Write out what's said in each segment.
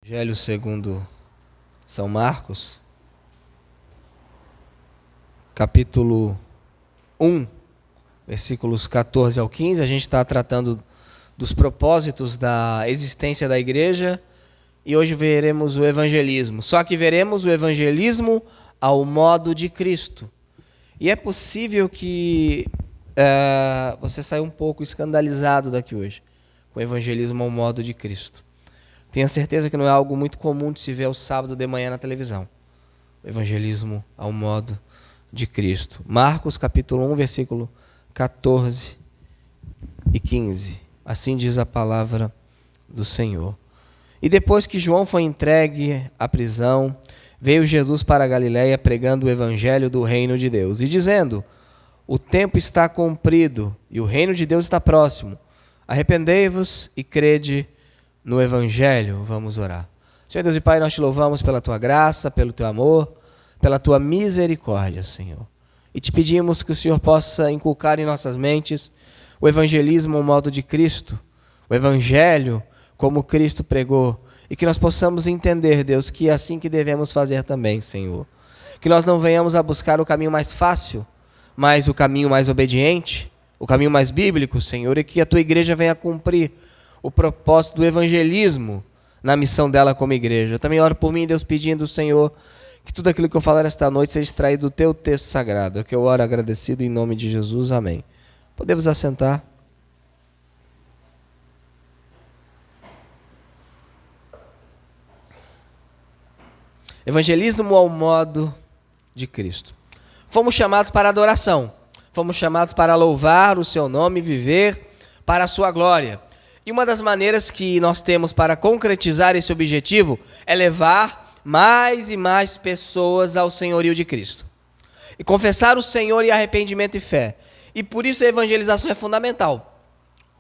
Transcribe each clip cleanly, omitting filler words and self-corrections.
Evangelho segundo São Marcos, capítulo 1, versículos 14 ao 15, a gente está tratando dos propósitos da existência da igreja e hoje veremos o evangelismo. Só que veremos o evangelismo ao modo de Cristo. E é possível que você saia um pouco escandalizado daqui hoje, com o evangelismo ao modo de Cristo. Tenho certeza que não é algo muito comum de se ver ao sábado de manhã na televisão. O evangelismo ao modo de Cristo. Marcos capítulo 1, versículo 14 e 15. Assim diz a palavra do Senhor. E depois que João foi entregue à prisão, veio Jesus para a Galiléia pregando o evangelho do reino de Deus e dizendo: o tempo está cumprido e o reino de Deus está próximo. Arrependei-vos e crede no evangelho. Vamos orar. Senhor Deus e Pai, nós te louvamos pela tua graça, pelo teu amor, pela tua misericórdia, Senhor. E te pedimos que o Senhor possa inculcar em nossas mentes o evangelismo ao modo de Cristo, o evangelho como Cristo pregou, e que nós possamos entender, Deus, que é assim que devemos fazer também, Senhor. Que nós não venhamos a buscar o caminho mais fácil, mas o caminho mais obediente, o caminho mais bíblico, Senhor, e que a tua igreja venha cumprir o propósito do evangelismo na missão dela como igreja. Eu também oro por mim, Deus, pedindo, Senhor, que tudo aquilo que eu falar esta noite seja extraído do teu texto sagrado. É que eu oro agradecido em nome de Jesus. Amém. Podemos assentar? Evangelismo ao modo de Cristo. Fomos chamados para adoração. Fomos chamados para louvar o seu nome e viver para a sua glória. E uma das maneiras que nós temos para concretizar esse objetivo é levar mais e mais pessoas ao senhorio de Cristo. E confessar o Senhor em arrependimento e fé. E por isso a evangelização é fundamental.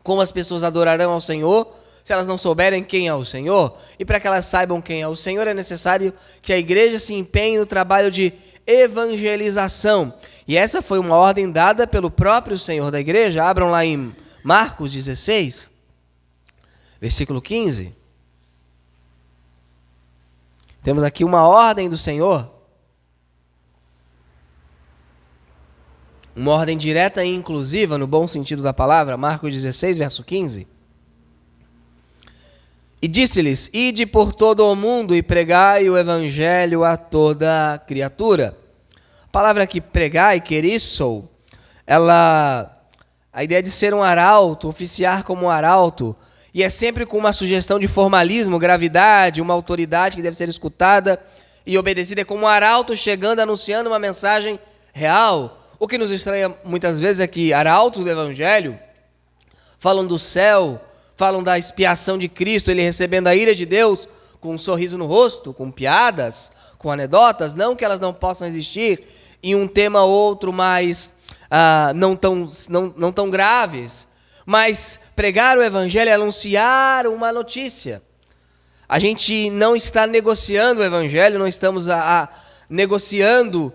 Como as pessoas adorarão ao Senhor se elas não souberem quem é o Senhor? E para que elas saibam quem é o Senhor, é necessário que a igreja se empenhe no trabalho de evangelização. E essa foi uma ordem dada pelo próprio Senhor da igreja. Abram lá em Marcos 16. Versículo 15. Temos aqui uma ordem do Senhor. Uma ordem direta e inclusiva, no bom sentido da palavra. Marcos 16, verso 15. E disse-lhes: ide por todo o mundo e pregai o evangelho a toda criatura. A palavra aqui, pregai, querisso, a ideia de ser um arauto, oficiar como um arauto, e é sempre com uma sugestão de formalismo, gravidade, uma autoridade que deve ser escutada e obedecida. É como um arauto chegando, anunciando uma mensagem real. O que nos estranha muitas vezes é que arautos do evangelho falam do céu, falam da expiação de Cristo, ele recebendo a ira de Deus com um sorriso no rosto, com piadas, com anedotas, não que elas não possam existir, em um tema ou outro mais não tão graves. Mas pregar o evangelho é anunciar uma notícia. A gente não está negociando o evangelho, não estamos negociando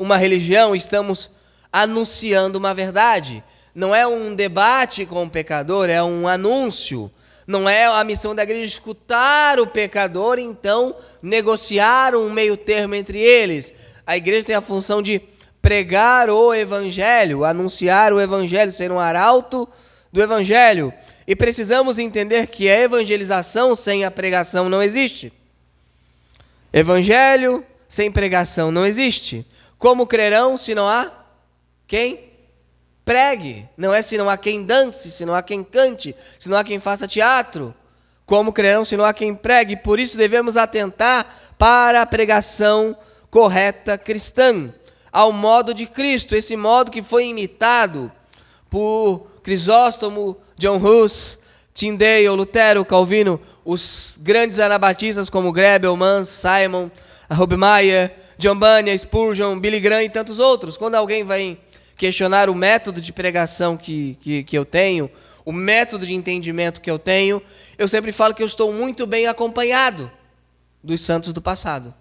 uma religião, estamos anunciando uma verdade. Não é um debate com o pecador, é um anúncio. Não é a missão da igreja escutar o pecador, então negociar um meio termo entre eles. A igreja tem a função de pregar o evangelho, anunciar o evangelho, ser um arauto do evangelho. E precisamos entender que a evangelização sem a pregação não existe. Evangelho sem pregação não existe. Como crerão se não há quem pregue? Não é se não há quem dance, se não há quem cante, se não há quem faça teatro. Como crerão se não há quem pregue? Por isso devemos atentar para a pregação correta cristã, ao modo de Cristo, esse modo que foi imitado por Crisóstomo, John Hus, Tyndale, Lutero, Calvino, os grandes anabatistas como Grebel, Mans, Simon, Hobmeyer, John Bunyan, Spurgeon, Billy Graham e tantos outros. Quando alguém vai questionar o método de pregação que eu tenho, o método de entendimento que eu tenho, eu sempre falo que eu estou muito bem acompanhado dos santos do passado.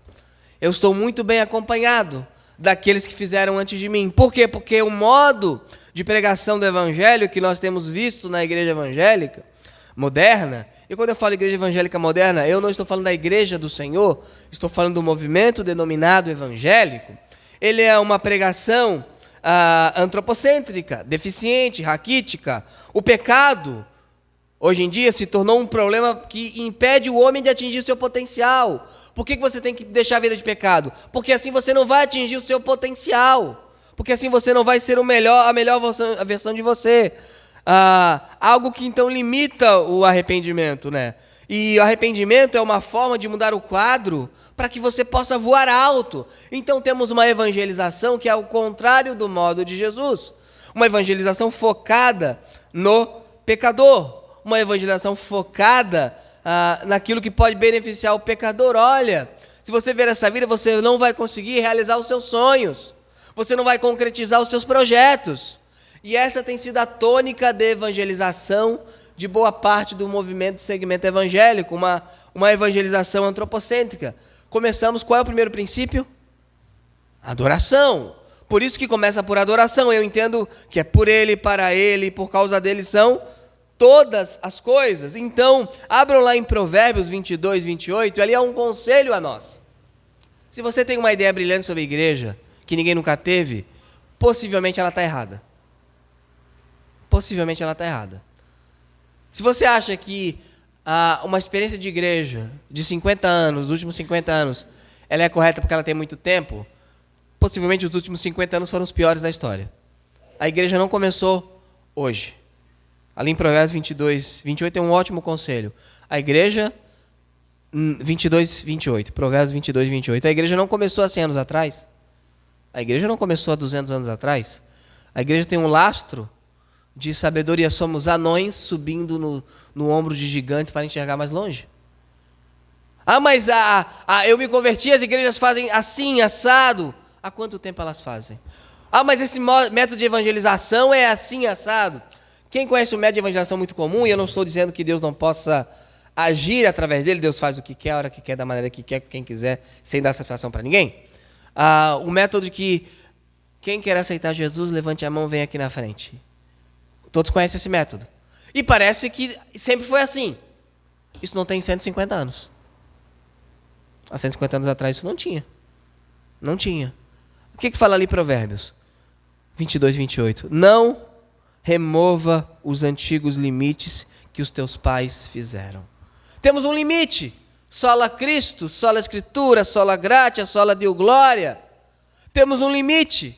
Eu estou muito bem acompanhado daqueles que fizeram antes de mim. Por quê? Porque o modo de pregação do evangelho que nós temos visto na igreja evangélica, moderna. E quando eu falo igreja evangélica moderna, eu não estou falando da igreja do Senhor, estou falando do movimento denominado evangélico. Ele é uma pregação antropocêntrica, deficiente, raquítica. O pecado, hoje em dia, se tornou um problema que impede o homem de atingir seu potencial. Por que você tem que deixar a vida de pecado? Porque assim você não vai atingir o seu potencial. Porque assim você não vai ser a melhor versão de você. Algo que então limita o arrependimento, né? E o arrependimento é uma forma de mudar o quadro para que você possa voar alto. Então temos uma evangelização que é o contrário do modo de Jesus. Uma evangelização focada no pecador. Uma evangelização focada naquilo que pode beneficiar o pecador. Olha, se você ver essa vida, você não vai conseguir realizar os seus sonhos. Você não vai concretizar os seus projetos. E essa tem sido a tônica de evangelização de boa parte do movimento do segmento evangélico, uma evangelização antropocêntrica. Começamos, qual é o primeiro princípio? Adoração. Por isso que começa por adoração. Eu entendo que é por Ele, para Ele, por causa dele são todas as coisas. Então, abram lá em Provérbios 22, 28, ali há um conselho a nós. Se você tem uma ideia brilhante sobre a igreja, que ninguém nunca teve, possivelmente ela está errada. Possivelmente ela está errada. Se você acha que uma experiência de igreja de 50 anos, dos últimos 50 anos, ela é correta porque ela tem muito tempo, possivelmente os últimos 50 anos foram os piores da história. A igreja não começou hoje. Ali em Provérbios 22, 28 é um ótimo conselho. A igreja, 22, 28, Provérbios 22, 28. A igreja não começou há 100 anos atrás. A igreja não começou há 200 anos atrás. A igreja tem um lastro de sabedoria. Somos anões subindo no ombro de gigantes para enxergar mais longe. Mas eu me converti, as igrejas fazem assim, assado. Há quanto tempo elas fazem? Mas esse método de evangelização é assim, assado. Quem conhece o método de evangelização muito comum, e eu não estou dizendo que Deus não possa agir através dele, Deus faz o que quer, a hora que quer, da maneira que quer, com quem quiser, sem dar satisfação para ninguém. O método de que quem quer aceitar Jesus, levante a mão, vem aqui na frente. Todos conhecem esse método. E parece que sempre foi assim. Isso não tem 150 anos. Há 150 anos atrás isso não tinha. Não tinha. O que fala ali Provérbios 22, 28? Não remova os antigos limites que os teus pais fizeram. Temos um limite. Sola Cristo, sola Escritura, sola gratia, sola Deo glória. Temos um limite.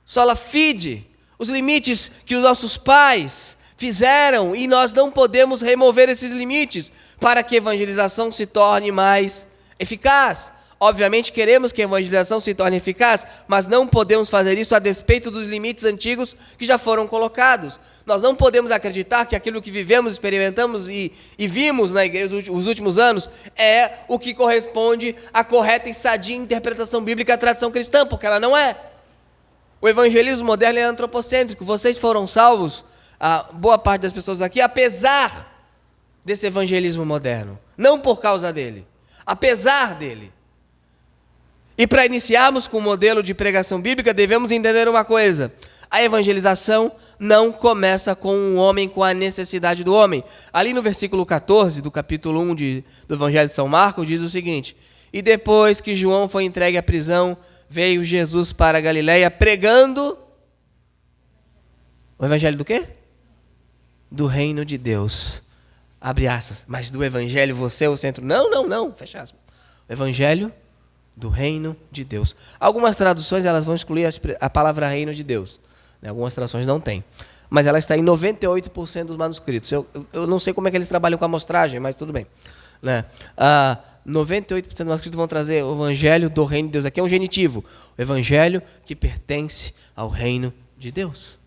Sola fide. Os limites que os nossos pais fizeram, e nós não podemos remover esses limites para que a evangelização se torne mais eficaz. Obviamente queremos que a evangelização se torne eficaz, mas não podemos fazer isso a despeito dos limites antigos que já foram colocados. Nós não podemos acreditar que aquilo que vivemos, experimentamos e vimos na igreja nos últimos anos é o que corresponde à correta e sadia interpretação bíblica da tradição cristã, porque ela não é. O evangelismo moderno é antropocêntrico. Vocês foram salvos, boa parte das pessoas aqui, apesar desse evangelismo moderno. Não por causa dele, apesar dele. E para iniciarmos com o modelo de pregação bíblica, devemos entender uma coisa. A evangelização não começa com um homem, com a necessidade do homem. Ali no versículo 14 do capítulo 1 do Evangelho de São Marcos, diz o seguinte: e depois que João foi entregue à prisão, veio Jesus para a Galileia pregando o evangelho do quê? Do reino de Deus. Abre aspas. Mas do evangelho você é o centro. Não. Fecha aspas. O evangelho do reino de Deus. Algumas traduções elas vão excluir a palavra reino de Deus. Algumas traduções não tem. Mas ela está em 98% dos manuscritos. Eu não sei como é que eles trabalham com a amostragem, mas tudo bem. 98% dos manuscritos vão trazer o evangelho do reino de Deus. Aqui é um genitivo. O evangelho que pertence ao reino de Deus.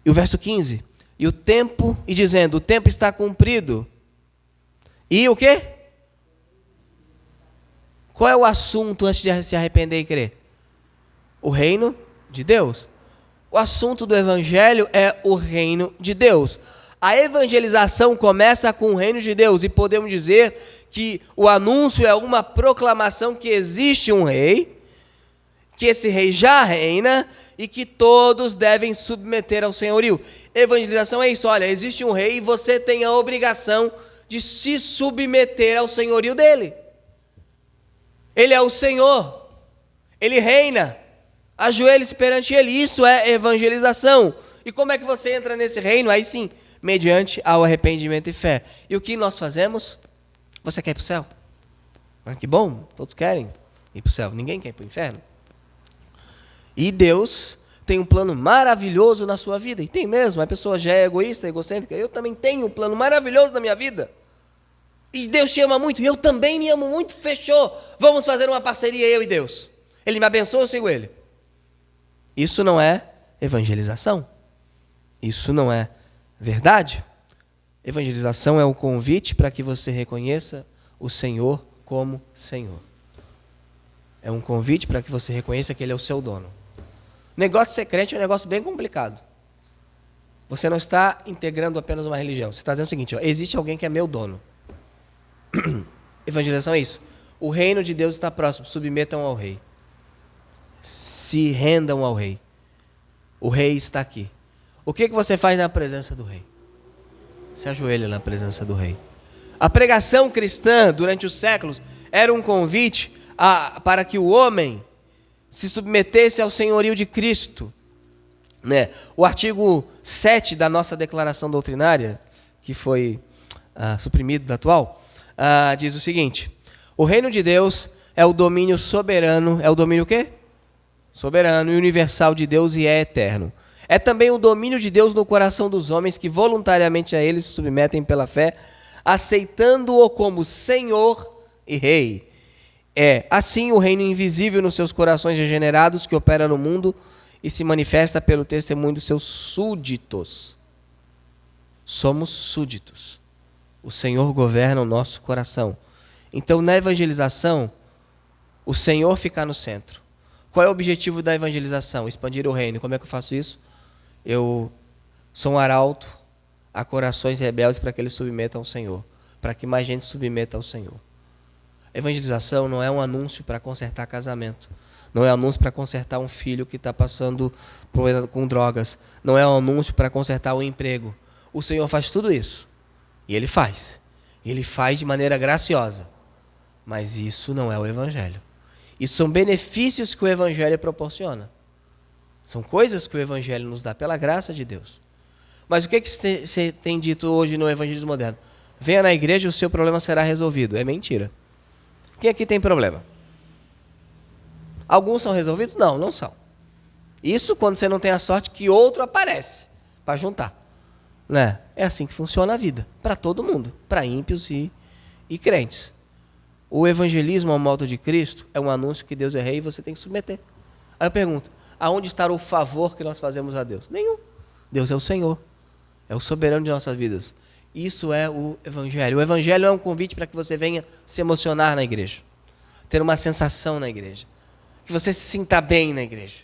E o verso 15. E dizendo, o tempo está cumprido. E o quê? Qual é o assunto antes de se arrepender e crer? O reino de Deus. O assunto do evangelho é o reino de Deus. A evangelização começa com o reino de Deus. E podemos dizer que o anúncio é uma proclamação que existe um rei, que esse rei já reina e que todos devem submeter ao senhorio. Evangelização é isso, olha, existe um rei e você tem a obrigação de se submeter ao senhorio dele. Ele é o Senhor, ele reina, ajoelhe-se perante ele, isso é evangelização. E como é que você entra nesse reino? Aí sim, mediante ao arrependimento e fé. E o que nós fazemos? Você quer ir para o céu? Ah, que bom, todos querem ir para o céu, ninguém quer ir para o inferno. E Deus tem um plano maravilhoso na sua vida, e tem mesmo, a pessoa já é egoísta, egocêntrica, eu também tenho um plano maravilhoso na minha vida. E Deus te ama muito, e eu também me amo muito, fechou. Vamos fazer uma parceria, eu e Deus. Ele me abençoa, eu sigo ele. Isso não é evangelização. Isso não é verdade. Evangelização é um convite para que você reconheça o Senhor como Senhor. É um convite para que você reconheça que Ele é o seu dono. Negócio de ser crente é um negócio bem complicado. Você não está integrando apenas uma religião. Você está dizendo o seguinte, ó, existe alguém que é meu dono. Evangelização é isso. O reino de Deus está próximo. Submetam ao rei. Se rendam ao rei. O rei está aqui. O que você faz na presença do rei? Se ajoelha na presença do rei. A pregação cristã durante os séculos era um convite para que o homem se submetesse ao senhorio de Cristo. Né? O artigo 7 da nossa declaração doutrinária, que foi suprimido da atual, diz o seguinte: o reino de Deus é o domínio soberano, é o domínio o quê? Soberano e universal de Deus e é eterno. É também o domínio de Deus no coração dos homens que voluntariamente a ele se submetem pela fé, aceitando-o como Senhor e Rei. É, assim, o reino invisível nos seus corações regenerados que opera no mundo e se manifesta pelo testemunho dos seus súditos. Somos súditos. O Senhor governa o nosso coração. Então, na evangelização, o Senhor fica no centro. Qual é o objetivo da evangelização? Expandir o reino. Como é que eu faço isso? Eu sou um arauto a corações rebeldes para que eles submetam ao Senhor. Para que mais gente submeta ao Senhor. Evangelização não é um anúncio para consertar casamento. Não é um anúncio para consertar um filho que está passando com drogas. Não é um anúncio para consertar o emprego. O Senhor faz tudo isso. E Ele faz. Ele faz de maneira graciosa. Mas isso não é o Evangelho. Isso são benefícios que o Evangelho proporciona. São coisas que o Evangelho nos dá pela graça de Deus. Mas o que você tem dito hoje no evangelismo moderno? Venha na igreja e o seu problema será resolvido. É mentira. Quem aqui tem problema? Alguns são resolvidos? Não, não são. Isso quando você não tem a sorte que outro aparece para juntar. Né? É assim que funciona a vida. Para todo mundo. Para ímpios e crentes. O evangelismo ao modo de Cristo é um anúncio que Deus é rei e você tem que submeter. Aí eu pergunto, aonde está o favor que nós fazemos a Deus? Nenhum. Deus é o Senhor. É o soberano de nossas vidas. Isso é o Evangelho. O Evangelho é um convite para que você venha se emocionar na igreja. Ter uma sensação na igreja. Que você se sinta bem na igreja.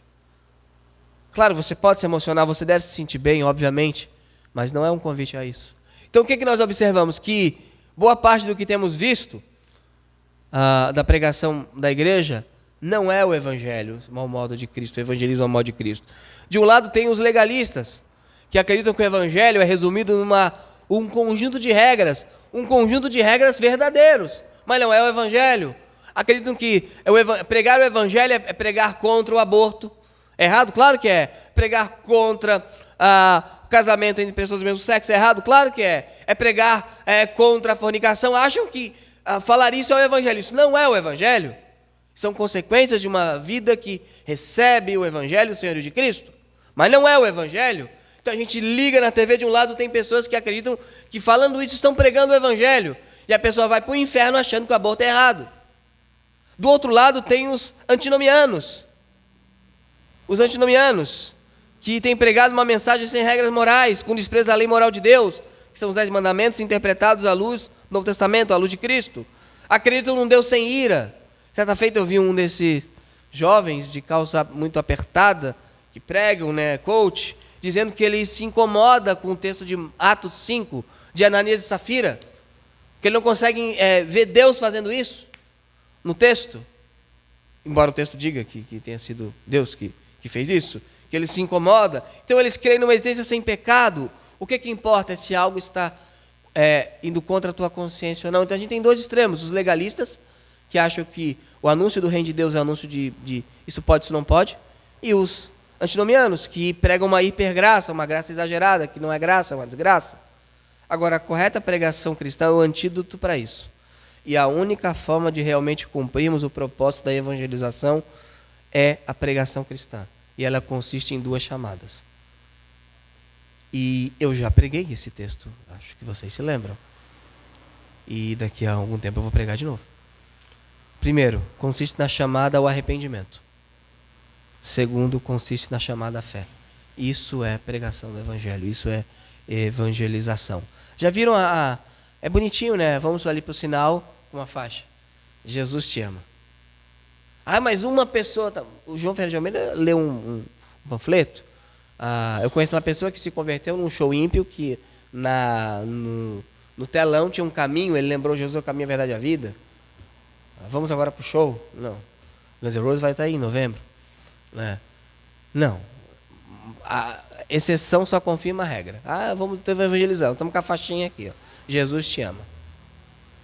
Claro, você pode se emocionar, você deve se sentir bem, obviamente. Mas não é um convite a isso. Então o que nós observamos? Que boa parte do que temos visto da pregação da igreja não é o Evangelho ao modo de Cristo, o evangelismo ao modo de Cristo. De um lado tem os legalistas, que acreditam que o Evangelho é resumido numa um conjunto de regras verdadeiros, mas não é o Evangelho. Acreditam que pregar o Evangelho é pregar contra o aborto. É errado? Claro que é. Pregar contra o casamento entre pessoas do mesmo sexo. É errado? Claro que é. É pregar contra a fornicação. Acham que falar isso é o Evangelho. Isso não é o Evangelho. São consequências de uma vida que recebe o Evangelho do Senhor de Cristo, mas não é o Evangelho. Então a gente liga na TV, de um lado tem pessoas que acreditam que falando isso estão pregando o Evangelho. E a pessoa vai para o inferno achando que o aborto é errado. Do outro lado tem os antinomianos. Os antinomianos, que têm pregado uma mensagem sem regras morais, com desprezo à lei moral de Deus, que são os 10 mandamentos interpretados à luz do Novo Testamento, à luz de Cristo. Acreditam num Deus sem ira. Certa feita eu vi um desses jovens de calça muito apertada, que pregam, coach, dizendo que ele se incomoda com o texto de Atos 5, de Ananias e Safira, que ele não consegue ver Deus fazendo isso no texto. embora o texto diga que tenha sido Deus que fez isso, que ele se incomoda. Então eles creem numa existência sem pecado. O que importa é se algo está indo contra a tua consciência ou não. Então a gente tem dois extremos: os legalistas, que acham que o anúncio do reino de Deus é o anúncio de isso pode, isso não pode, e os antinomianos, que pregam uma hipergraça, uma graça exagerada, que não é graça, é uma desgraça. Agora, a correta pregação cristã é o antídoto para isso. E a única forma de realmente cumprirmos o propósito da evangelização é a pregação cristã. E ela consiste em duas chamadas. E eu já preguei esse texto, acho que vocês se lembram. E daqui a algum tempo eu vou pregar de novo. Primeiro, consiste na chamada ao arrependimento. Segundo, consiste na chamada à fé. Isso é pregação do evangelho, isso é evangelização. Já viram é bonitinho, né? Vamos ali para o sinal com uma faixa. Jesus te ama. Ah, mas uma pessoa... O João Ferreira de Almeida leu um panfleto. Eu conheço uma pessoa que se converteu num show ímpio, que no telão tinha um caminho, ele lembrou Jesus é o caminho, a verdade e a vida. Vamos agora para o show? Não. Guns N' Roses vai estar aí em novembro. Não. A exceção só confirma a regra. Vamos evangelizar. Estamos com a faixinha aqui. Ó. Jesus te ama.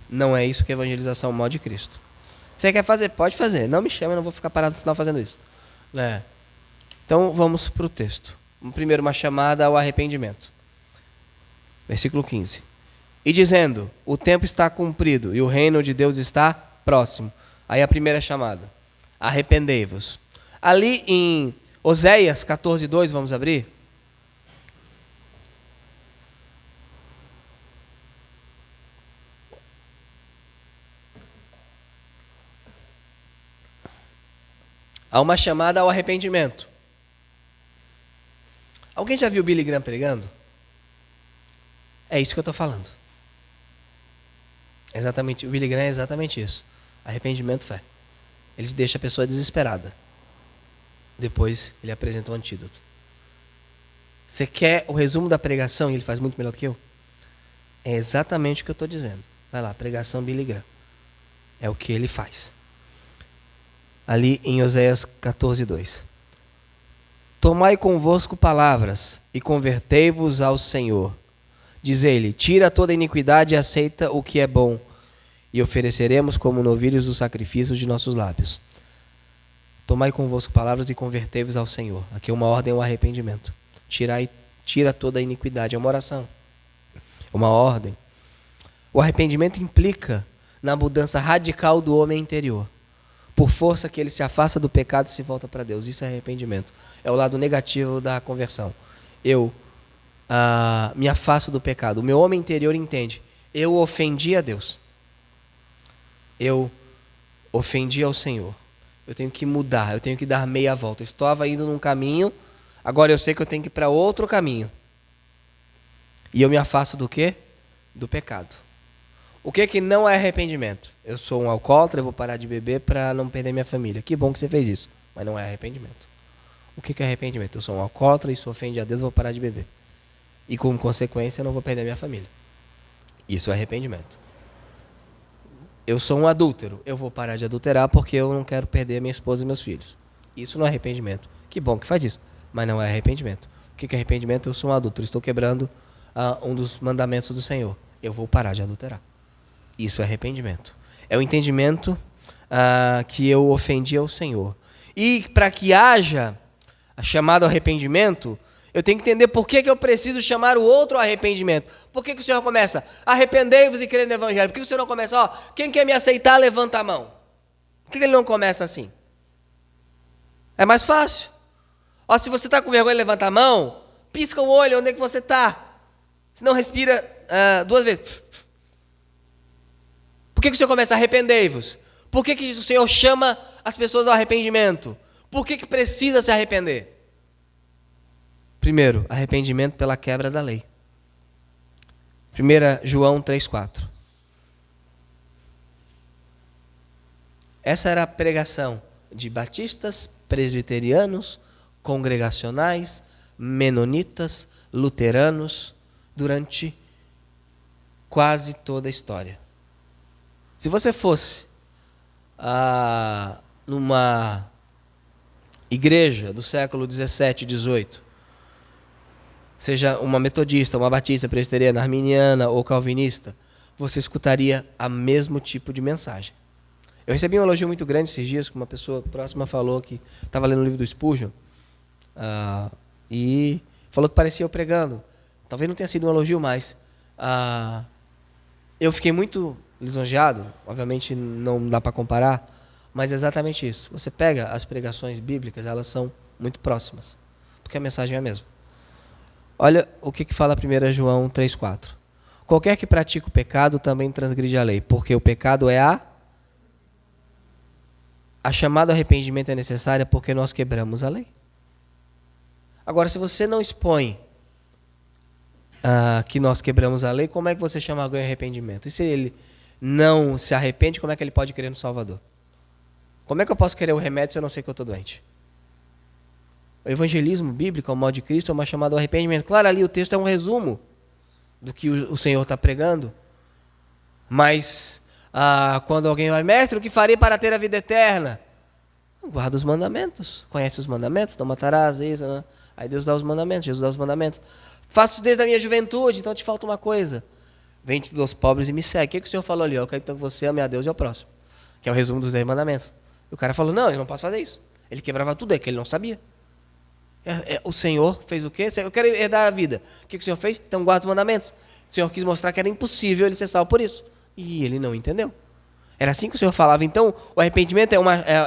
Não é isso que é evangelização, o modo de Cristo. Você quer fazer? Pode fazer. Não me chama, eu não vou ficar parado no sinal fazendo isso. Então vamos para o texto. Primeiro, uma chamada ao arrependimento. Versículo 15. E dizendo, o tempo está cumprido e o reino de Deus está próximo. Aí a primeira chamada. Arrependei-vos. Ali em Oséias 14:2, vamos abrir? Há uma chamada ao arrependimento. Alguém já viu Billy Graham pregando? É isso que eu estou falando. Exatamente, o Billy Graham é exatamente isso. Arrependimento, fé. Ele deixa a pessoa desesperada. Depois ele apresenta o antídoto. Você quer o resumo da pregação? E ele faz muito melhor do que eu. É exatamente o que eu estou dizendo. Vai lá, pregação Billy Graham. É o que ele faz. Ali em Oséias 14:2. Tomai convosco palavras e convertei-vos ao Senhor. Diz ele, tira toda iniquidade e aceita o que é bom, e ofereceremos como novilhos os sacrifícios de nossos lábios. Tomai convosco palavras e convertei-vos ao Senhor. Aqui é uma ordem ao arrependimento. Tira toda a iniquidade. É uma oração. É uma ordem. O arrependimento implica na mudança radical do homem interior. Por força que ele se afasta do pecado e se volta para Deus. Isso é arrependimento. É o lado negativo da conversão. Eu me afasto do pecado. O meu homem interior entende. Eu ofendi a Deus. Eu ofendi ao Senhor. Eu tenho que mudar. Eu tenho que dar meia volta. Eu estava indo num caminho. Agora eu sei que eu tenho que ir para outro caminho. E eu me afasto do quê? Do pecado. O que não é arrependimento? Eu sou um alcoólatra, eu vou parar de beber para não perder minha família. Que bom que você fez isso, mas não é arrependimento. O que é arrependimento? Eu sou um alcoólatra, isso ofende a Deus, eu vou parar de beber. E como consequência eu não vou perder minha família. Isso é arrependimento. Eu sou um adúltero, eu vou parar de adulterar porque eu não quero perder minha esposa e meus filhos. Isso não é arrependimento. Que bom que faz isso, mas não é arrependimento. O que é arrependimento? Eu sou um adúltero, estou quebrando um dos mandamentos do Senhor. Eu vou parar de adulterar. Isso é arrependimento. É o entendimento que eu ofendi ao Senhor. E para que haja a chamada ao arrependimento, eu tenho que entender por que eu preciso chamar o outro ao arrependimento. Por que o Senhor começa? Arrependei-vos e crede no Evangelho. Por que o Senhor não começa? Quem quer me aceitar, levanta a mão. Por que ele não começa assim? É mais fácil. Se você está com vergonha, levanta a mão. Pisca o olho, onde é que você está? Se não, respira 2 vezes. Por que o Senhor começa? Arrependei-vos. Por que o Senhor chama as pessoas ao arrependimento? Por que precisa se arrepender? Primeiro, arrependimento pela quebra da lei. 1 João 3,4. Essa era a pregação de batistas, presbiterianos, congregacionais, menonitas, luteranos, durante quase toda a história. Se você fosse numa igreja do século 17, 18, seja uma metodista, uma batista, presbiteriana, arminiana ou calvinista, você escutaria o mesmo tipo de mensagem. Eu recebi um elogio muito grande esses dias, que uma pessoa próxima falou que estava lendo o livro do Spurgeon, e falou que parecia eu pregando. Talvez não tenha sido um elogio, mas eu fiquei muito lisonjeado. Obviamente não dá para comparar, mas é exatamente isso. Você pega as pregações bíblicas, elas são muito próximas, porque a mensagem é a mesma. Olha o que fala 1 João 3,4. Qualquer que pratica o pecado também transgride a lei, porque o pecado é a chamada arrependimento é necessária porque nós quebramos a lei. Agora, se você não expõe que nós quebramos a lei, como é que você chama alguém arrependimento? E se ele não se arrepende, como é que ele pode crer no Salvador? Como é que eu posso querer o remédio se eu não sei que eu estou doente? O evangelismo bíblico, ao modo de Cristo, é uma chamada ao arrependimento. Claro, ali o texto é um resumo do que o Senhor está pregando. Mas quando alguém vai, mestre, o que farei para ter a vida eterna? Guarda os mandamentos. Conhece os mandamentos? Não matarás, isso, né? Aí Deus dá os mandamentos, Jesus dá os mandamentos. Faço isso desde a minha juventude, então te falta uma coisa. Vende dos pobres e me segue. O que o Senhor falou ali? Eu quero então que você ame a Deus e ao próximo. Que é o resumo dos 10 mandamentos. E o cara falou, não, eu não posso fazer isso. Ele quebrava tudo, é que ele não sabia. O Senhor fez o quê? Eu quero herdar a vida. O que o Senhor fez? Então guarda os mandamentos. O Senhor quis mostrar que era impossível ele ser salvo por isso. E ele não entendeu. Era assim que o Senhor falava. Então, o arrependimento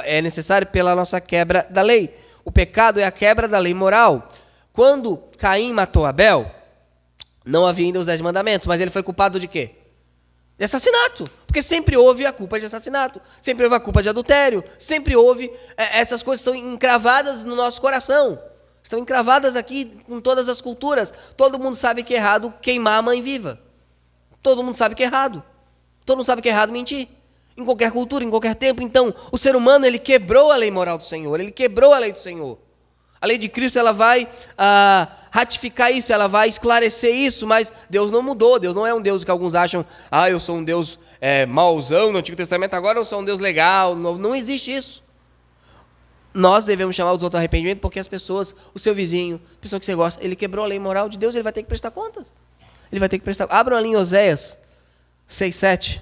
é necessário pela nossa quebra da lei. O pecado é a quebra da lei moral. Quando Caim matou Abel, não havia ainda os 10 mandamentos, mas ele foi culpado de quê? De assassinato. Porque sempre houve a culpa de assassinato. Sempre houve a culpa de adultério. Sempre houve... essas coisas estão encravadas no nosso coração. Estão encravadas aqui com todas as culturas. Todo mundo sabe que é errado queimar a mãe viva. Todo mundo sabe que é errado. Todo mundo sabe que é errado mentir. Em qualquer cultura, em qualquer tempo. Então, o ser humano, ele quebrou a lei moral do Senhor. Ele quebrou a lei do Senhor. A lei de Cristo, ela vai ratificar isso, ela vai esclarecer isso, mas Deus não mudou. Deus não é um Deus que alguns acham, eu sou um Deus mauzão no Antigo Testamento, agora eu sou um Deus legal. Não existe isso. Nós devemos chamar os outros ao arrependimento porque as pessoas, o seu vizinho, a pessoa que você gosta, ele quebrou a lei moral de Deus, ele vai ter que prestar contas. Ele vai ter que prestar. Abram ali em Oséias 6:7.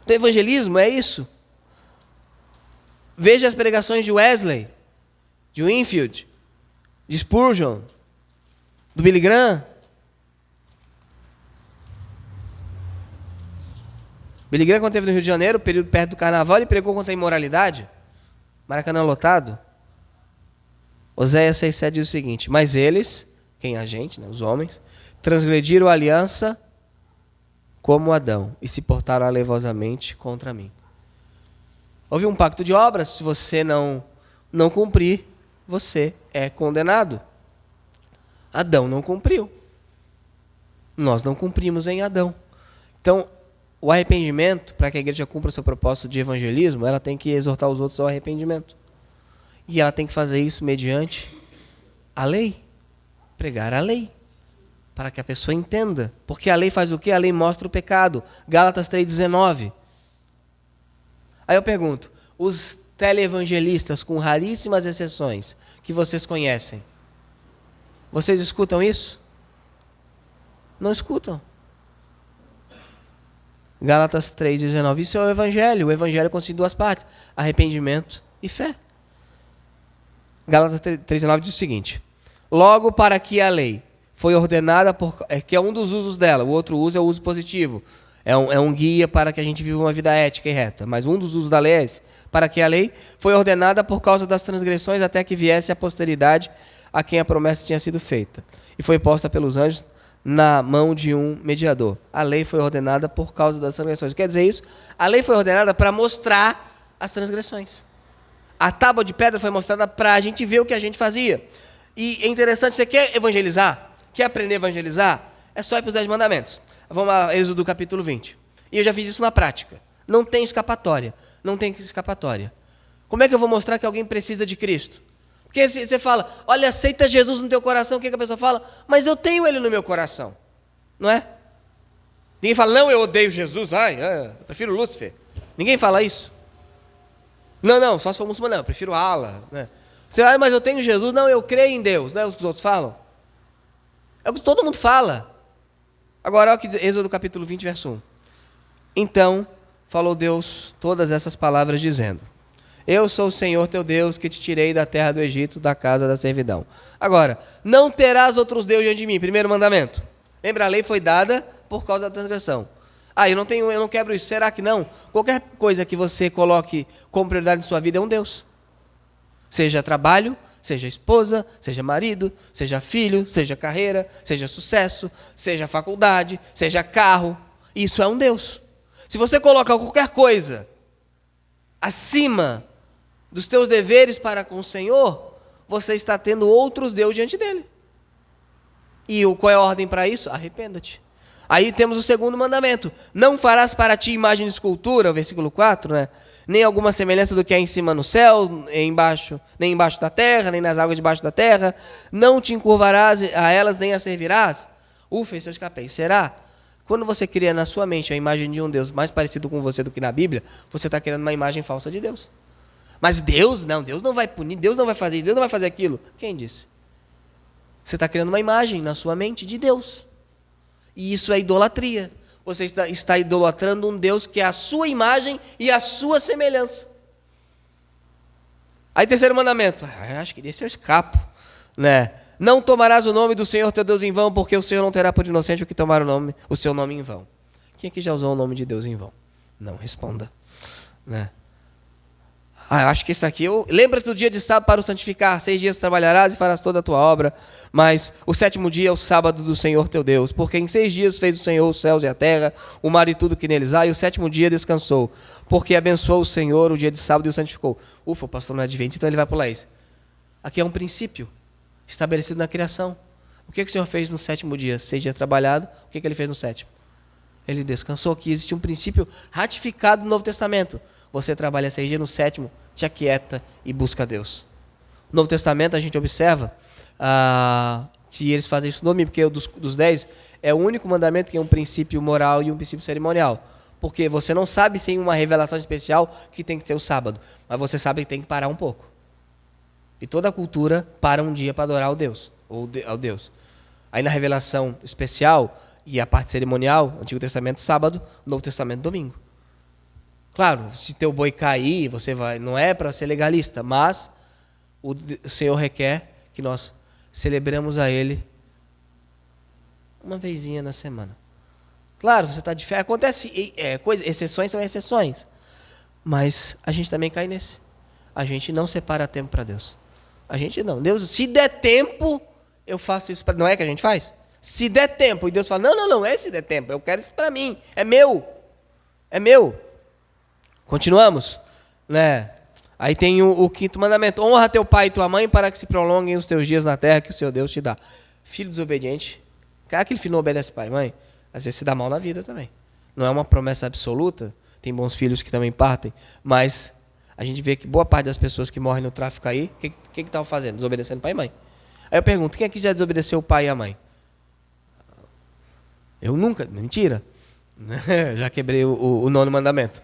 Então, evangelismo é isso. Veja as pregações de Wesley, de Winfield, de Spurgeon, do Billy Graham. Billy Graham, quando esteve no Rio de Janeiro, período perto do carnaval, ele pregou contra a imoralidade. Maracanã lotado. Oséias 6,7 diz o seguinte: mas eles, quem é a gente, né, os homens, transgrediram a aliança como Adão e se portaram alevosamente contra mim. Houve um pacto de obras, se você não cumprir, você é condenado. Adão não cumpriu. Nós não cumprimos em Adão. Então, o arrependimento, para que a igreja cumpra o seu propósito de evangelismo, ela tem que exortar os outros ao arrependimento. E ela tem que fazer isso mediante a lei. Pregar a lei. Para que a pessoa entenda. Porque a lei faz o quê? A lei mostra o pecado. Gálatas 3,19. Aí eu pergunto, os televangelistas, com raríssimas exceções, que vocês conhecem, vocês escutam isso? Não escutam. Gálatas 3,19. Isso é o evangelho. O evangelho consiste em 2 partes: arrependimento e fé. Gálatas 3,19 diz o seguinte: logo, para que a lei foi ordenada, que é um dos usos dela, o outro uso é o uso positivo. É um guia para que a gente viva uma vida ética e reta. Mas um dos usos da lei é esse: para que a lei foi ordenada por causa das transgressões, até que viesse a posteridade a quem a promessa tinha sido feita. E foi posta pelos anjos na mão de um mediador. A lei foi ordenada por causa das transgressões. Quer dizer isso? A lei foi ordenada para mostrar as transgressões. A tábua de pedra foi mostrada para a gente ver o que a gente fazia. E é interessante, você quer evangelizar? Quer aprender a evangelizar? É só ir para os 10 mandamentos. Vamos lá, Êxodo capítulo 20. E eu já fiz isso na prática. Não tem escapatória. Não tem escapatória. Como é que eu vou mostrar que alguém precisa de Cristo? Porque você fala, olha, aceita Jesus no teu coração, o que a pessoa fala? Mas eu tenho ele no meu coração. Não é? Ninguém fala, não, eu odeio Jesus, eu prefiro Lúcifer. Ninguém fala isso? Não, só se for muçulmano, não, eu prefiro Allah. Né? Você fala, mas eu tenho Jesus. Não, eu creio em Deus. Não é o que os outros falam? É o que todo mundo fala. Agora, olha que Êxodo capítulo 20, verso 1. Então falou Deus todas essas palavras, dizendo: eu sou o Senhor teu Deus, que te tirei da terra do Egito, da casa da servidão. Agora, não terás outros deuses diante de mim. Primeiro mandamento. Lembra, a lei foi dada por causa da transgressão. Eu não quebro isso. Será que não? Qualquer coisa que você coloque como prioridade em sua vida é um Deus. Seja trabalho, seja esposa, seja marido, seja filho, seja carreira, seja sucesso, seja faculdade, seja carro. Isso é um Deus. Se você coloca qualquer coisa acima dos teus deveres para com o Senhor, você está tendo outros deuses diante dele. E qual é a ordem para isso? Arrependa-te. Aí temos o segundo mandamento. Não farás para ti imagem de escultura, versículo 4, né? Nem alguma semelhança do que é em cima no céu, nem embaixo da terra, nem nas águas debaixo da terra. Não te encurvarás a elas, nem as servirás. Ufa, isso eu escapei. Será? Quando você cria na sua mente a imagem de um Deus mais parecido com você do que na Bíblia, você está criando uma imagem falsa de Deus. Mas Deus não vai punir, Deus não vai fazer isso, Deus não vai fazer aquilo. Quem disse? Você está criando uma imagem na sua mente de Deus. E isso é idolatria. Você está idolatrando um Deus que é a sua imagem e a sua semelhança. Aí terceiro mandamento. Acho que desse eu escapo, né? Não tomarás o nome do Senhor teu Deus em vão, porque o Senhor não terá por inocente o que tomar o seu nome em vão. Quem aqui já usou o nome de Deus em vão? Não responda, né? Acho que isso aqui... Lembra-te do dia de sábado para o santificar. 6 dias trabalharás e farás toda a tua obra. Mas o 7º dia é o sábado do Senhor teu Deus. Porque em 6 dias fez o Senhor os céus e a terra, o mar e tudo que neles há. E o 7º dia descansou. Porque abençoou o Senhor o dia de sábado e o santificou. Ufa, o pastor não é adventista, então ele vai pular isso. Aqui é um princípio estabelecido na criação. O que o Senhor fez no 7º dia? 6 dias trabalhado. O que ele fez no 7º? Ele descansou. Aqui existe um princípio ratificado no Novo Testamento. Você trabalha 6 dias, no 7º te aquieta e busca Deus. No Novo Testamento a gente observa que eles fazem isso no domingo, porque dos 10 é o único mandamento que é um princípio moral e um princípio cerimonial. Porque você não sabe sem uma revelação especial que tem que ter o sábado, mas você sabe que tem que parar um pouco. E toda a cultura para um dia para adorar ao Deus, ao Deus. Aí na revelação especial e a parte cerimonial, Antigo Testamento sábado, Novo Testamento domingo. Claro, se teu boi cair, você vai, não é para ser legalista, mas o Senhor requer que nós celebremos a Ele uma vezinha na semana. Claro, você está de férias, acontece, exceções são exceções, mas a gente também cai nesse. A gente não separa tempo para Deus. A gente não. Deus, se der tempo, eu faço isso. Não é que a gente faz? Se der tempo, e Deus fala, não é se der tempo, eu quero isso para mim, é meu. Continuamos, né? Aí tem o 5º mandamento. Honra teu pai e tua mãe para que se prolonguem os teus dias na terra que o Senhor Deus te dá. Filho desobediente. Aquele filho não obedece pai e mãe, às vezes se dá mal na vida também. Não é uma promessa absoluta. Tem bons filhos que também partem. Mas a gente vê que boa parte das pessoas que morrem no tráfico aí, o que estavam fazendo? Desobedecendo pai e mãe. Aí eu pergunto, quem aqui já desobedeceu o pai e a mãe? Eu nunca. Mentira. Já quebrei o 9º mandamento.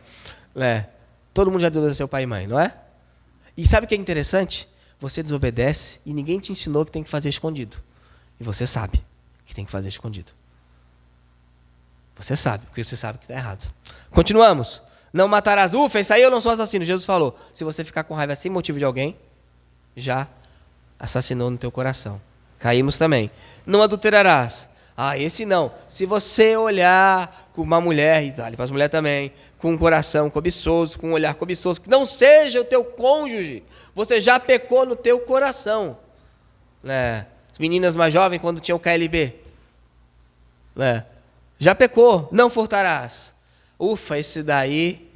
Todo mundo já desobedeceu pai e mãe, não é? E sabe o que é interessante? Você desobedece e ninguém te ensinou que tem que fazer escondido. E você sabe que tem que fazer escondido. Você sabe, porque você sabe que está errado. Continuamos. Não matarás. Ufa, isso aí eu não sou assassino. Jesus falou, se você ficar com raiva sem motivo de alguém, já assassinou no teu coração. Caímos também. Não adulterarás. Esse não. Se você olhar com uma mulher, e dá para as mulheres também, com um coração cobiçoso, com um olhar cobiçoso, que não seja o teu cônjuge, você já pecou no teu coração. As meninas mais jovens, quando tinham KLB, já pecou. Não furtarás. Ufa, esse daí,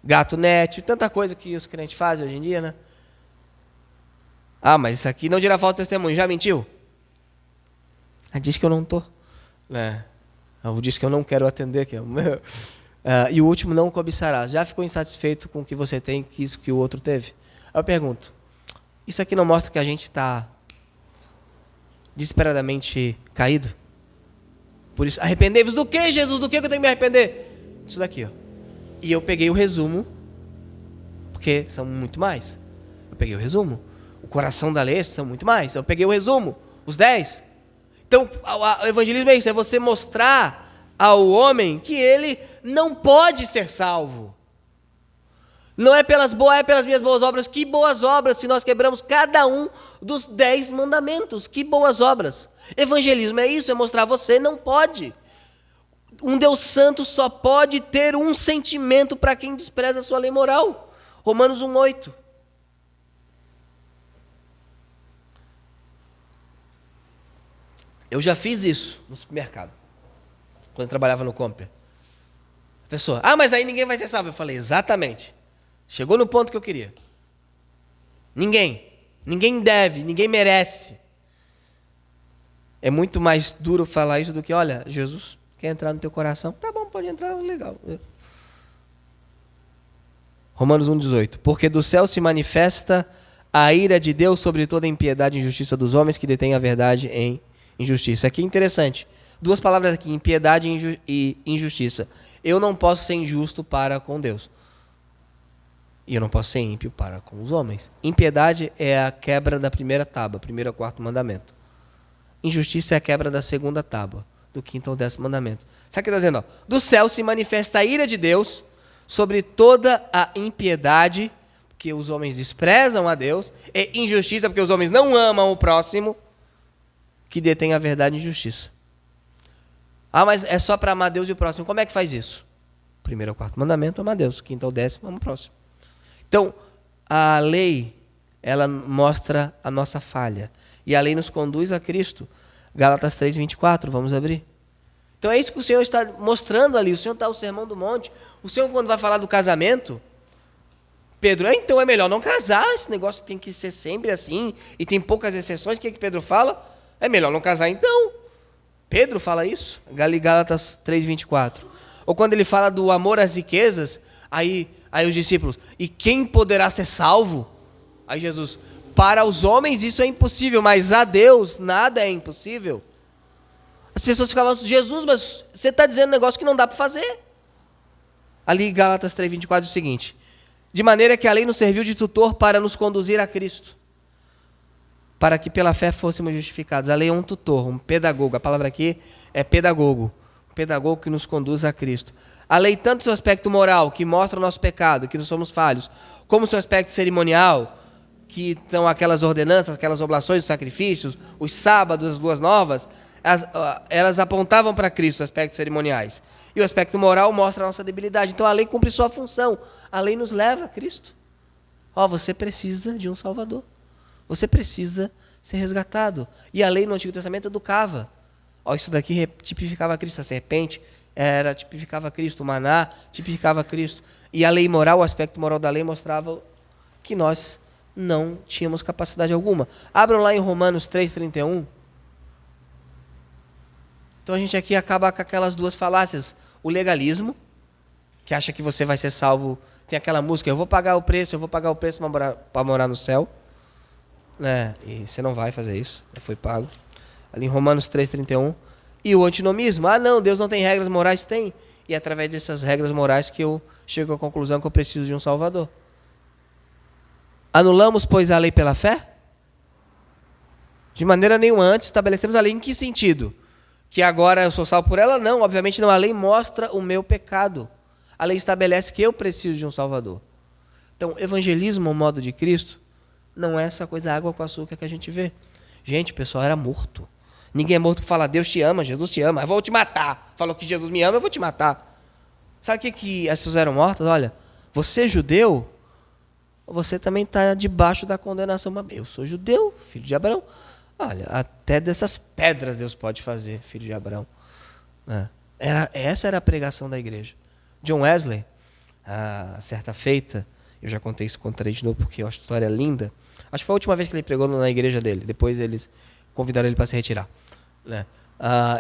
gato net, tanta coisa que os crentes fazem hoje em dia, né? Mas isso aqui não dirá falta de testemunho. Já mentiu? Diz que eu não estou. Diz que eu não quero atender aqui. E o último, não cobiçarás. Já ficou insatisfeito com o que você tem, quis que o outro teve? Aí eu pergunto, isso aqui não mostra que a gente está desesperadamente caído? Por isso, arrependei-vos do que, Jesus? Do que eu tenho que me arrepender? Isso daqui, ó. E eu peguei o resumo, porque são muito mais. Eu peguei o resumo. O coração da lei são muito mais. Eu peguei o resumo, os 10. Então, o evangelismo é isso, é você mostrar ao homem que ele não pode ser salvo. Não é pelas minhas boas obras. Que boas obras se nós quebramos cada um dos 10 mandamentos? Que boas obras. Evangelismo é isso, é mostrar você não pode. Um Deus santo só pode ter um sentimento para quem despreza a sua lei moral. Romanos 1:8. Eu já fiz isso no supermercado, quando eu trabalhava no Comper. A pessoa, mas aí ninguém vai ser salvo. Eu falei, exatamente. Chegou no ponto que eu queria. Ninguém deve, ninguém merece. É muito mais duro falar isso do que, olha, Jesus quer entrar no teu coração. Tá bom, pode entrar, legal. Romanos 1:18. Porque do céu se manifesta a ira de Deus sobre toda a impiedade e injustiça dos homens que detêm a verdade em injustiça. Aqui é interessante. 2 palavras aqui, impiedade e injustiça. Eu não posso ser injusto para com Deus. E eu não posso ser ímpio para com os homens. Impiedade é a quebra da primeira tábua, primeiro ao quarto mandamento. Injustiça é a quebra da segunda tábua, do quinto ao 10º mandamento. Sabe o que está dizendo? Do céu se manifesta a ira de Deus sobre toda a impiedade, porque os homens desprezam a Deus, e injustiça, porque os homens não amam o próximo, que detém a verdade e injustiça. Mas é só para amar Deus e o próximo. Como é que faz isso? Primeiro ao quarto mandamento, amar Deus. Quinto ao 10º, amar o próximo. Então, a lei, ela mostra a nossa falha. E a lei nos conduz a Cristo. Gálatas 3:24, vamos abrir. Então é isso que o Senhor está mostrando ali. O Senhor está no Sermão do Monte. O Senhor, quando vai falar do casamento, Pedro, então é melhor não casar. Esse negócio tem que ser sempre assim. E tem poucas exceções. O que Pedro fala? É melhor não casar então. Pedro fala isso. Gálatas 3:24. Ou quando ele fala do amor às riquezas, aí os discípulos, e quem poderá ser salvo? Aí Jesus, para os homens isso é impossível, mas a Deus nada é impossível. As pessoas ficavam, Jesus, mas você está dizendo um negócio que não dá para fazer. Ali Gálatas 3:24 é o seguinte, de maneira que a lei nos serviu de tutor para nos conduzir a Cristo, para que pela fé fôssemos justificados. A lei é um tutor, um pedagogo, a palavra aqui é pedagogo, um pedagogo que nos conduz a Cristo. A lei, tanto seu aspecto moral, que mostra o nosso pecado, que nós somos falhos, como seu aspecto cerimonial, que são aquelas ordenanças, aquelas oblações, os sacrifícios, os sábados, as luas novas, elas apontavam para Cristo, os aspectos cerimoniais. E o aspecto moral mostra a nossa debilidade. Então a lei cumpre sua função. A lei nos leva a Cristo. Você precisa de um Salvador. Você precisa ser resgatado. E a lei no Antigo Testamento educava. Isso daqui tipificava Cristo, a serpente tipificava Cristo, o maná tipificava Cristo. E a lei moral, o aspecto moral da lei mostrava que nós não tínhamos capacidade alguma. Abram lá em Romanos 3:31. Então a gente aqui acaba com aquelas duas falácias. O legalismo, que acha que você vai ser salvo. Tem aquela música, eu vou pagar o preço para morar no céu. E você não vai fazer isso, foi pago. Ali em Romanos 3:31. E o antinomismo, não, Deus não tem regras morais, tem. E é através dessas regras morais que eu chego à conclusão que eu preciso de um Salvador. Anulamos, pois, a lei pela fé? De maneira nenhuma. Antes estabelecemos a lei em que sentido? Que agora eu sou salvo por ela? Não, obviamente não. A lei mostra o meu pecado. A lei estabelece que eu preciso de um Salvador. Então, evangelismo, o modo de Cristo, não é essa coisa água com açúcar que a gente vê. Gente, o pessoal era morto. Ninguém é morto para falar, Deus te ama, Jesus te ama, eu vou te matar. Falou que Jesus me ama, eu vou te matar. Sabe o que as pessoas eram mortas? Olha, você é judeu, você também está debaixo da condenação. Eu sou judeu, filho de Abraão. Olha, até dessas pedras Deus pode fazer, filho de Abraão. Essa era a pregação da igreja. John Wesley, certa feita, eu já contei isso, contarei de novo porque eu acho a história linda. Acho que foi a última vez que ele pregou na igreja dele. Depois eles convidaram ele para se retirar.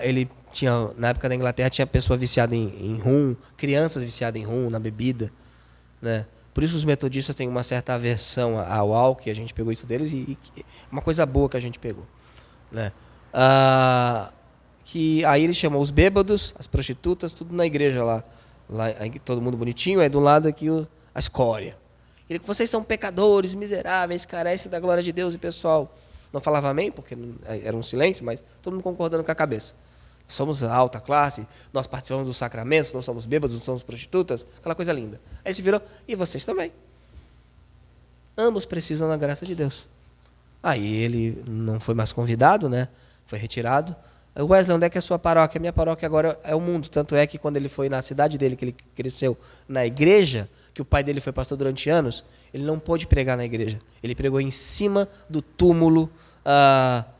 Ele tinha, na época da Inglaterra, tinha pessoa viciada em rum, crianças viciadas em rum, na bebida. Por isso os metodistas têm uma certa aversão ao álcool, que a gente pegou isso deles, e uma coisa boa que a gente pegou. Que aí ele chamou os bêbados, as prostitutas, tudo na igreja lá, Lá, aí, todo mundo bonitinho, aí do lado aqui a escória. Ele, vocês são pecadores, miseráveis, carecem da glória de Deus. E o pessoal não falava amém, porque era um silêncio, mas todo mundo concordando com a cabeça. Somos alta classe, nós participamos dos sacramentos, não somos bêbados, não somos prostitutas, aquela coisa linda. Aí se virou, e vocês também. Ambos precisam da graça de Deus. Aí ele não foi mais convidado, né? Foi retirado. Wesley, onde é que é a sua paróquia? Minha paróquia agora é o mundo. Tanto é que quando ele foi na cidade dele, que ele cresceu na igreja, que o pai dele foi pastor durante anos, ele não pôde pregar na igreja. Ele pregou em cima do túmulo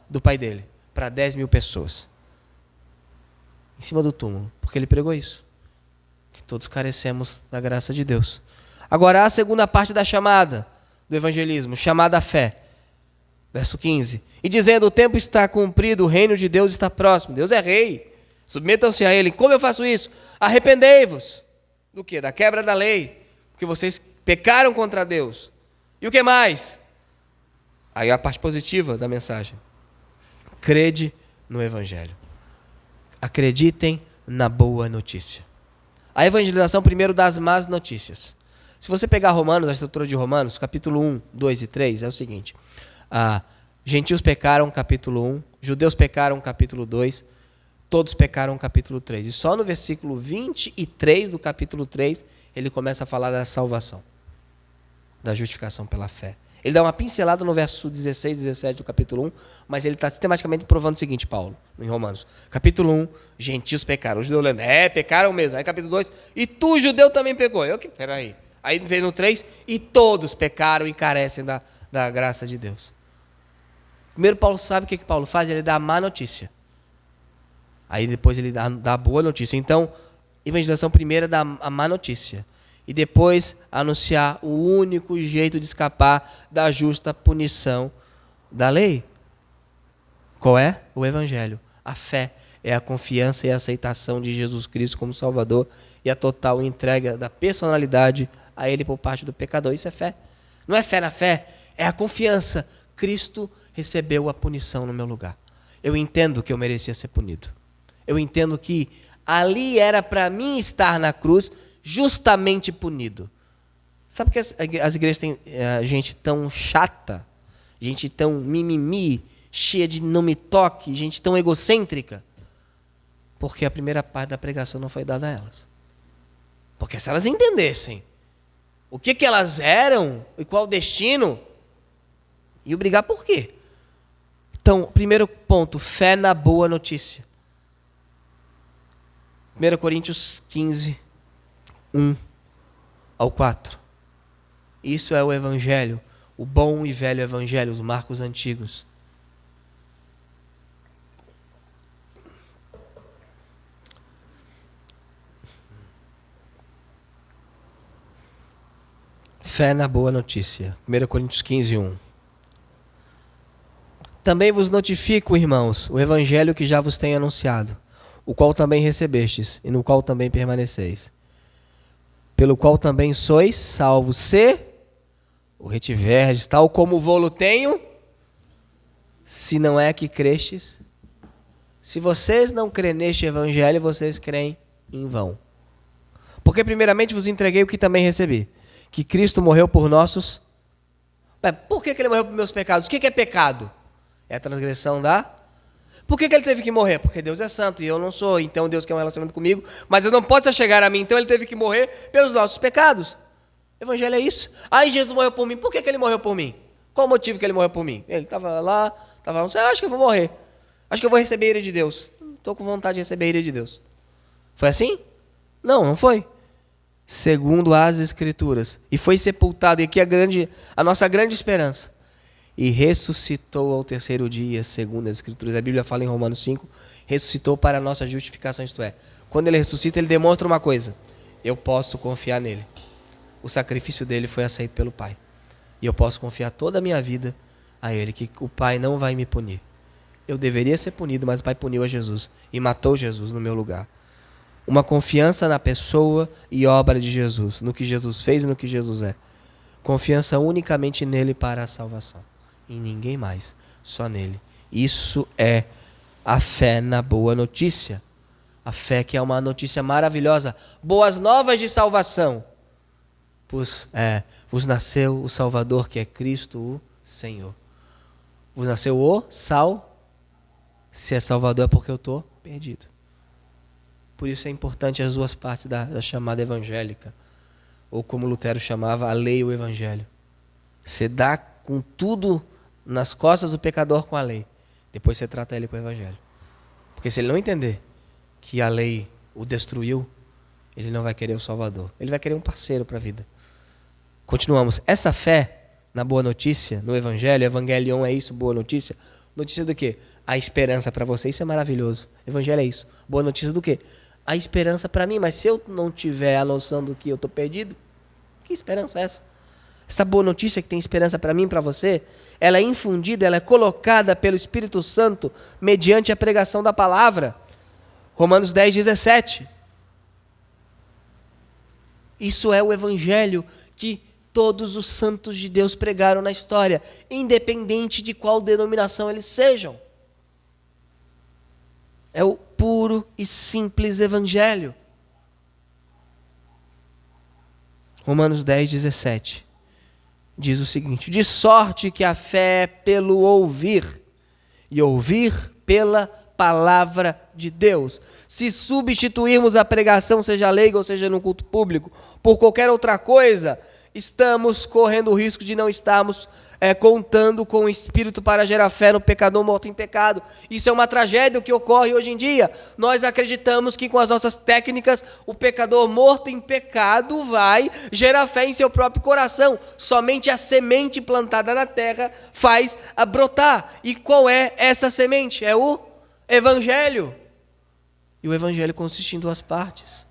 do pai dele, para 10 mil pessoas. Em cima do túmulo, porque ele pregou isso. Que todos carecemos da graça de Deus. Agora, a segunda parte da chamada do evangelismo, chamada à fé. Verso 15. E dizendo, o tempo está cumprido, o reino de Deus está próximo. Deus é rei. Submetam-se a ele. Como eu faço isso? Arrependei-vos. Do quê? Da quebra da lei. Porque vocês pecaram contra Deus. E o que mais? Aí a parte positiva da mensagem. Crede no evangelho. Acreditem na boa notícia. A evangelização primeiro das más notícias. Se você pegar Romanos, a estrutura de Romanos, capítulo 1, 2 e 3, é o seguinte. Gentios pecaram, capítulo 1. Judeus pecaram, capítulo 2. Todos pecaram, capítulo 3. E só no versículo 23 do capítulo 3, ele começa a falar da salvação. Da justificação pela fé. Ele dá uma pincelada no verso 16 e 17 do capítulo 1, mas ele está sistematicamente provando o seguinte, Paulo, em Romanos. Capítulo 1, gentios pecaram. Os judeus lendo, pecaram mesmo. Aí capítulo 2, e tu, judeu, também pecou. Peraí. Aí vem no 3, e todos pecaram e carecem da graça de Deus. Primeiro Paulo sabe o que Paulo faz? Ele dá a má notícia. Aí depois ele dá a boa notícia. Então, evangelização primeira dá a má notícia. E depois anunciar o único jeito de escapar da justa punição da lei. Qual é? O evangelho. A fé é a confiança e a aceitação de Jesus Cristo como Salvador e a total entrega da personalidade a Ele por parte do pecador. Isso é fé. Não é fé na fé, é a confiança. Cristo recebeu a punição no meu lugar. Eu entendo que eu merecia ser punido. Eu entendo que ali era para mim estar na cruz justamente punido. Sabe que as igrejas têm gente tão chata, gente tão mimimi, cheia de não me toque, gente tão egocêntrica? Porque a primeira parte da pregação não foi dada a elas. Porque se elas entendessem o que elas eram e qual o destino, iam brigar por quê? Então, primeiro ponto, fé na boa notícia. 1 Coríntios 15, 1 ao 4. Isso é o evangelho, o bom e velho evangelho, os marcos antigos. Fé na boa notícia. 1 Coríntios 15, 1. Também vos notifico, irmãos, o evangelho que já vos tenho anunciado, o qual também recebestes, e no qual também permaneceis, pelo qual também sois salvos, se o retiverdes, tal como vô-lo tenho, se não é que crestes. Se vocês não crêem neste evangelho, vocês creem em vão. Porque primeiramente vos entreguei o que também recebi, que Cristo morreu por nossos... Por que ele morreu por meus pecados? O que é pecado? É a transgressão da... Por que ele teve que morrer? Porque Deus é santo e eu não sou. Então Deus quer um relacionamento comigo, mas eu não posso chegar a mim. Então ele teve que morrer pelos nossos pecados. O evangelho é isso. Aí Jesus morreu por mim. Por que ele morreu por mim? Qual o motivo que ele morreu por mim? Ele estava lá, não sei, acho que eu vou morrer. Acho que eu vou receber a ira de Deus. Estou com vontade de receber a ira de Deus. Foi assim? Não, não foi. Segundo as Escrituras. E foi sepultado. E aqui a nossa grande esperança. E ressuscitou ao terceiro dia, segundo as Escrituras. A Bíblia fala em Romanos 5, ressuscitou para a nossa justificação, isto é, quando ele ressuscita, ele demonstra uma coisa: eu posso confiar nele. O sacrifício dele foi aceito pelo Pai. E eu posso confiar toda a minha vida a ele, que o Pai não vai me punir. Eu deveria ser punido, mas o Pai puniu a Jesus e matou Jesus no meu lugar. Uma confiança na pessoa e obra de Jesus, no que Jesus fez e no que Jesus é. Confiança unicamente nele para a salvação. Em ninguém mais, só nele. Isso é a fé na boa notícia. A fé que é uma notícia maravilhosa. Boas novas de salvação. Vos nasceu o Salvador, que é Cristo o Senhor. Vos nasceu o Sal. Se é Salvador é porque eu estou perdido. Por isso é importante as duas partes da chamada evangélica. Ou como Lutero chamava, a lei e o evangelho. Você dá com tudo nas costas do pecador com a lei. Depois você trata ele com o evangelho. Porque se ele não entender que a lei o destruiu, ele não vai querer o Salvador. Ele vai querer um parceiro para a vida. Continuamos. Essa fé na boa notícia, no evangelho, evangelion é isso, boa notícia. Notícia do quê? A esperança para você. Isso é maravilhoso. Evangelho é isso. Boa notícia do quê? A esperança para mim. Mas se eu não tiver a noção do que eu estou perdido, que esperança é essa? Essa boa notícia que tem esperança para mim e para você, ela é infundida, ela é colocada pelo Espírito Santo mediante a pregação da palavra. Romanos 10, 17. Isso é o evangelho que todos os santos de Deus pregaram na história, independente de qual denominação eles sejam. É o puro e simples evangelho. Romanos 10, 17. Diz o seguinte: de sorte que a fé é pelo ouvir, e ouvir pela palavra de Deus. Se substituirmos a pregação, seja leiga ou seja no culto público, por qualquer outra coisa, estamos correndo o risco de não estarmos contando com o Espírito para gerar fé no pecador morto em pecado. Isso é uma tragédia que ocorre hoje em dia. Nós acreditamos que com as nossas técnicas, o pecador morto em pecado vai gerar fé em seu próprio coração. Somente a semente plantada na terra faz a brotar. E qual é essa semente? É o Evangelho. E o Evangelho consiste em duas partes.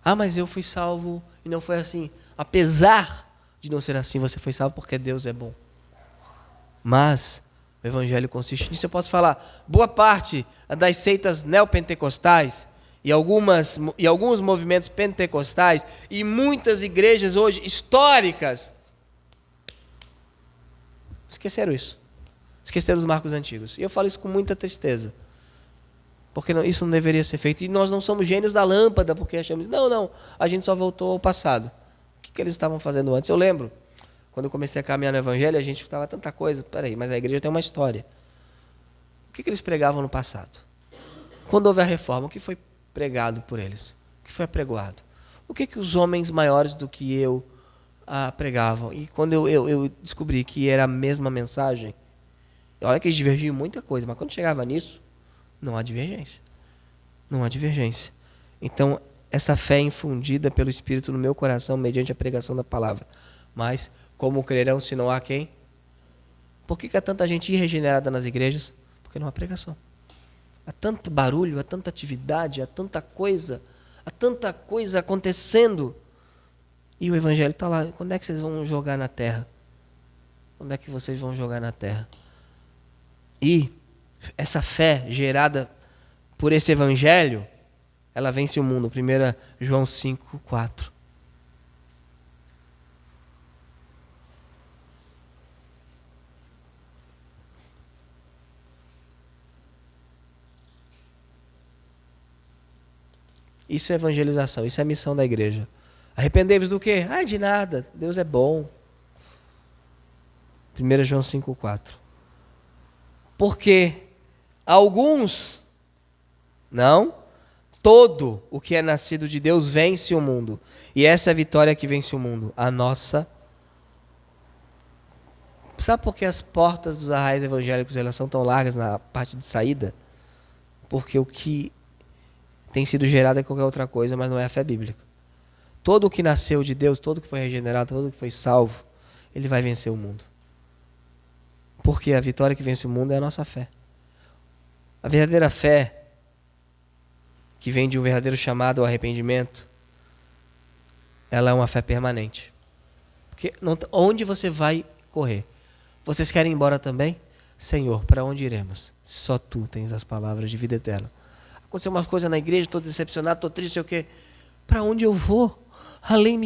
Ah, mas eu fui salvo e não foi assim. Apesar de não ser assim, você foi salvo porque Deus é bom. Mas o evangelho consiste nisso. Eu posso falar, boa parte das seitas neopentecostais e alguns movimentos pentecostais e muitas igrejas hoje históricas esqueceram isso. Esqueceram os marcos antigos. E eu falo isso com muita tristeza. Porque isso não deveria ser feito. E nós não somos gênios da lâmpada, porque achamos, não, a gente só voltou ao passado. O que eles estavam fazendo antes? Eu lembro, quando eu comecei a caminhar no evangelho, a gente escutava tanta coisa. Peraí, mas a igreja tem uma história. O que eles pregavam no passado? Quando houve a reforma, o que foi pregado por eles? O que foi apregoado? O que os homens maiores do que eu pregavam? E quando eu descobri que era a mesma mensagem, olha que eles divergiam em muita coisa, mas quando chegava nisso, não há divergência. Não há divergência. Então, essa fé é infundida pelo Espírito no meu coração mediante a pregação da palavra. Mas como crerão se não há quem? Por que há tanta gente irregenerada nas igrejas? Porque não há pregação. Há tanto barulho, há tanta atividade, há tanta coisa acontecendo. E o evangelho está lá. Quando é que vocês vão jogar na terra? Quando é que vocês vão jogar na terra? E essa fé gerada por esse evangelho, ela vence o mundo. 1 João 5, 4. Isso é evangelização, isso é a missão da igreja. Arrependei-vos do quê? De nada, Deus é bom. 1 João 5, 4. Porque alguns, não, todo o que é nascido de Deus vence o mundo. E essa é a vitória que vence o mundo. A nossa. Sabe por que as portas dos arraiais evangélicos elas são tão largas na parte de saída? Porque o que tem sido gerado é qualquer outra coisa, mas não é a fé bíblica. Todo o que nasceu de Deus, todo o que foi regenerado, todo o que foi salvo, ele vai vencer o mundo. Porque a vitória que vence o mundo é a nossa fé. A verdadeira fé, que vem de um verdadeiro chamado ao arrependimento, ela é uma fé permanente. Porque onde você vai correr? Vocês querem ir embora também? Senhor, para onde iremos? Só Tu tens as palavras de vida eterna. Aconteceu uma coisa na igreja, estou decepcionado, estou triste, sei o quê. Para onde eu vou? A lei me